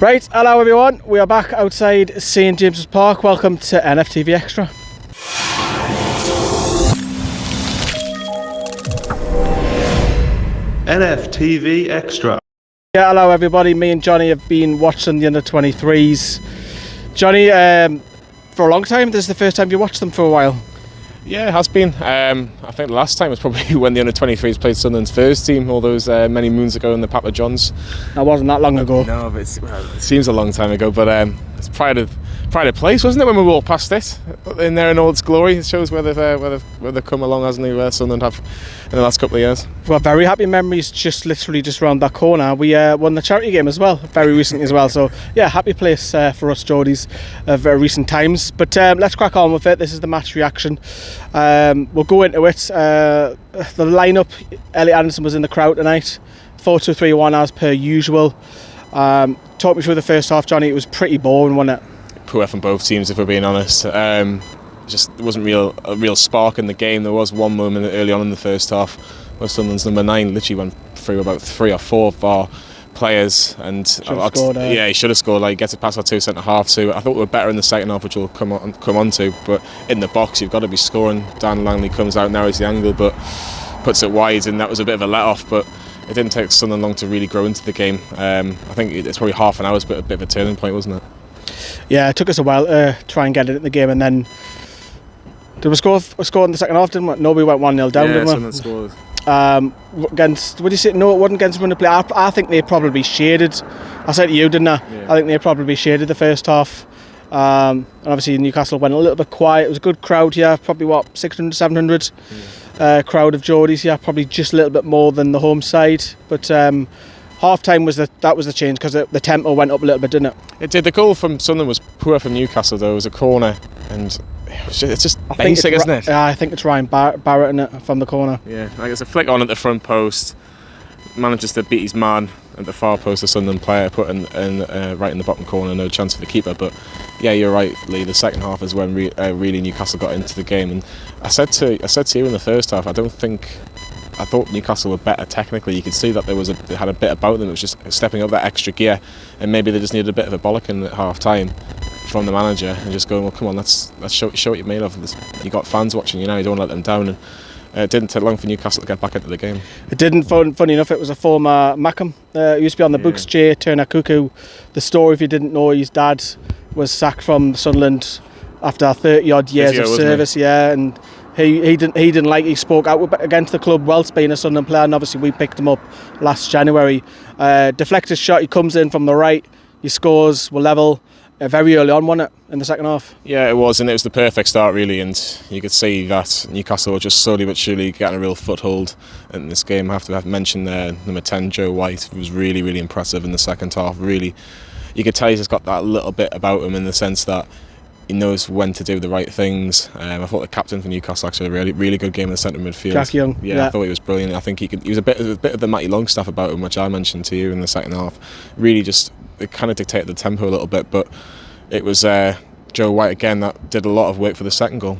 Right, hello everyone, we are back outside St James's Park. Welcome to NFTV Extra. NFTV Extra. Yeah, hello everybody, me and Johnny have been watching the under-23s. Johnny, for a long time, this is the first time you watched them for a while. Yeah, it has been. I think the last time was probably when the under-23s played Sunderland's first team all those many moons ago in the Papa Johns. That wasn't that long ago. No, but it seems a long time ago, but it's pride of place, wasn't it, when we walked past it in there in all its glory. It shows where they've come along, hasn't it, where Sunderland have in the last couple of years. Well, very happy memories just literally just around that corner. We won the charity game as well, very recently as well, so yeah, happy place for us Geordies of recent times. But let's crack on with it. This is the match reaction. We'll go into it. The lineup, Elliot Anderson was in the crowd tonight, 4-2-3-1 as per usual. Talk me through the first half, Johnny. It was pretty boring, wasn't it? Poor from both teams, if we're being honest. Just there wasn't a real spark in the game. There was one moment early on in the first half where Sunderland's number 9 literally went through about 3 or 4 of our players, and yeah, he should have scored. Like, gets a pass or two centre half too. I thought we were better in the second half, which we'll come on to. But in the box, you've got to be scoring. Dan Langley comes out, narrows the angle, but puts it wide, and that was a bit of a let off. But it didn't take Sunderland long to really grow into the game. I think it's probably half an hour's a bit of a turning point, wasn't it? Yeah, it took us a while to try and get it in the game, and then did we score in the second half, didn't we? No, we went 1-0 down, didn't we? Scored. Against, what do you say? No, it wasn't against Runner Play. I think they probably shaded. I said to you, didn't I? Yeah. I think they probably shaded the first half. And obviously Newcastle went a little bit quiet. It was a good crowd here, probably 600, 700 crowd of Geordies here, probably just a little bit more than the home side. But half time was that was the change, because the tempo went up a little bit, didn't it? It did. The goal from Sunderland was poor from Newcastle though. It was a corner, and it's just basic, isn't it? Yeah, I think it's Ryan Barrett in it from the corner. Yeah, like it's a flick on at the front post, manages to beat his man at the far post, the Sunderland player put in right in the bottom corner, no chance for the keeper. But yeah, you're right, Lee. The second half is when really Newcastle got into the game, and I said to you in the first half, I thought Newcastle were better technically. You could see that they had a bit about them. It was just stepping up that extra gear, and maybe they just needed a bit of a bollocking at half time from the manager, and just going, well, come on, let's show what you're made of. You got fans watching you now, you don't want to let them down. And it didn't take long for Newcastle to get back into the game. It didn't. Funny enough, it was a former Mackham. He used to be on the books, Jay Turner Cuckoo. The story, if you didn't know, his dad was sacked from Sunderland after 30 odd years of service. Yeah, and he didn't like. He spoke out against the club whilst being a Sunderland player, and obviously we picked him up last January. Deflected shot, he comes in from the right, he scores, we're level. Very early on, wasn't it, in the second half? Yeah, it was, and it was the perfect start really, and you could see that Newcastle were just slowly but surely getting a real foothold in this game. I have to mention number 10, Joe White, who was really, really impressive in the second half. Really, you could tell he's just got that little bit about him in the sense that he knows when to do the right things. I thought the captain for Newcastle actually had a really, really good game in the centre midfield. Jack Young. Yeah, I thought he was brilliant. I think he was a bit of the Matty Longstaff about him, which I mentioned to you in the second half. Really, just it kind of dictated the tempo a little bit, but it was Joe White again that did a lot of work for the second goal.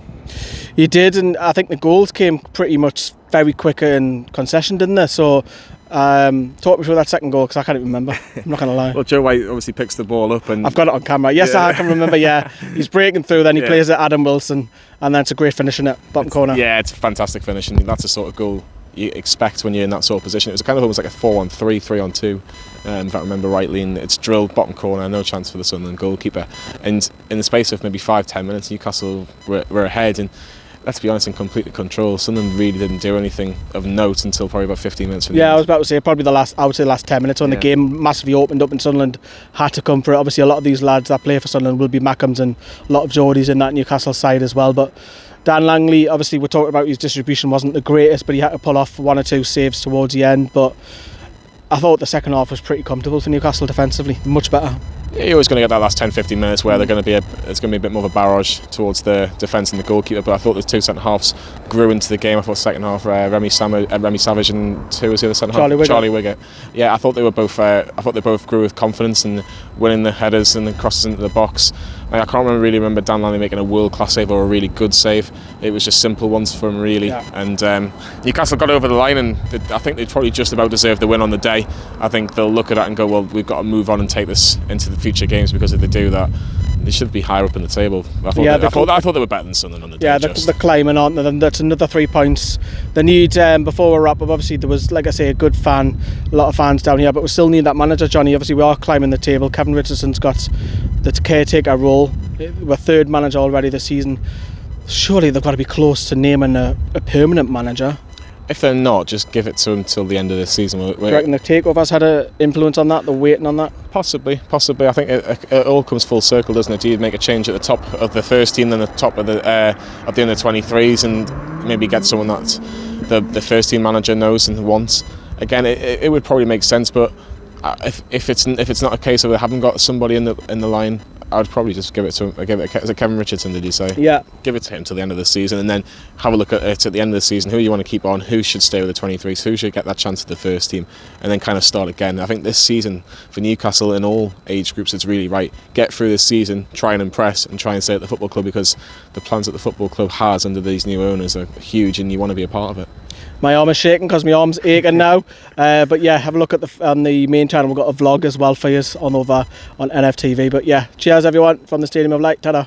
He did, and I think the goals came pretty much very quick and concession, didn't they? So talk me through that second goal, because I can't even remember. I'm not going to lie. Well, Joe White obviously picks the ball up, and I've got it on camera. Yes, yeah. I can remember. Yeah, he's breaking through, then he plays at Adam Wilson, and then it's a great finish in it, bottom corner. Yeah, it's a fantastic finish, and that's the sort of goal you expect when you're in that sort of position. It was kind of almost like a 4-on-3, 3-on-2, if I remember rightly, and it's drilled bottom corner, no chance for the Sunderland goalkeeper. And in the space of maybe 5-10 minutes, Newcastle were ahead, and let's be honest, in complete control. Sunderland really didn't do anything of note until probably about 15 minutes from the end. I was about to say probably the last 10 minutes when the game massively opened up and Sunderland had to come for it. Obviously a lot of these lads that play for Sunderland will be Mackhams, and a lot of Geordies in that Newcastle side as well, but Dan Langley, obviously we're talking about his distribution wasn't the greatest, but he had to pull off 1 or 2 saves towards the end. But I thought the second half was pretty comfortable for Newcastle defensively, much better. Yeah, you're always going to get that last 10-15 minutes where it's going to be a bit more of a barrage towards the defence and the goalkeeper. But I thought the 2 centre halves grew into the game. I thought second half Remy Savage and who was the other centre half? Charlie Wiggett. Yeah, I thought they both grew with confidence and winning the headers and the crosses into the box. I can't really remember Dan Lanley making a world-class save or a really good save. It was just simple ones for him, really. Yeah. And Newcastle got over the line, and I think they probably just about deserved the win on the day. I think they'll look at that and go, well, we've got to move on and take this into the future games, because if they do that, they should be higher up in the table. I thought they were better than Sunderland on the day. Yeah, they're climbing on, and that's another 3 points. They need, before we wrap up, obviously there was, like I say, a lot of fans down here, but we still need that manager, Johnny. Obviously we are climbing the table. Kevin Richardson's got the caretaker role. We're third manager already this season. Surely they've got to be close to naming a permanent manager. If they're not, just give it to them till the end of the season. Do you reckon the takeover's had an influence on that? They're waiting on that? Possibly. I think it all comes full circle, doesn't it? Do you make a change at the top of the first team, then the top of the under 23s, and maybe get someone that the first team manager knows and wants? Again, it would probably make sense, but if it's not a case of they haven't got somebody in the line, I would probably just give it to him. Is it Kevin Richardson, did you say? Yeah. Give it to him till the end of the season, and then have a look at it at the end of the season. Who you want to keep on? Who should stay with the 23s? Who should get that chance at the first team? And then kind of start again. I think this season for Newcastle in all age groups, it's really right. Get through this season, try and impress, and try and stay at the football club, because the plans that the football club has under these new owners are huge, and you want to be a part of it. My arm is shaking because my arm's aching now. But yeah, have a look at on the main channel. We've got a vlog as well for you on NFTV. But yeah, cheers everyone from the Stadium of Light. Ta-da.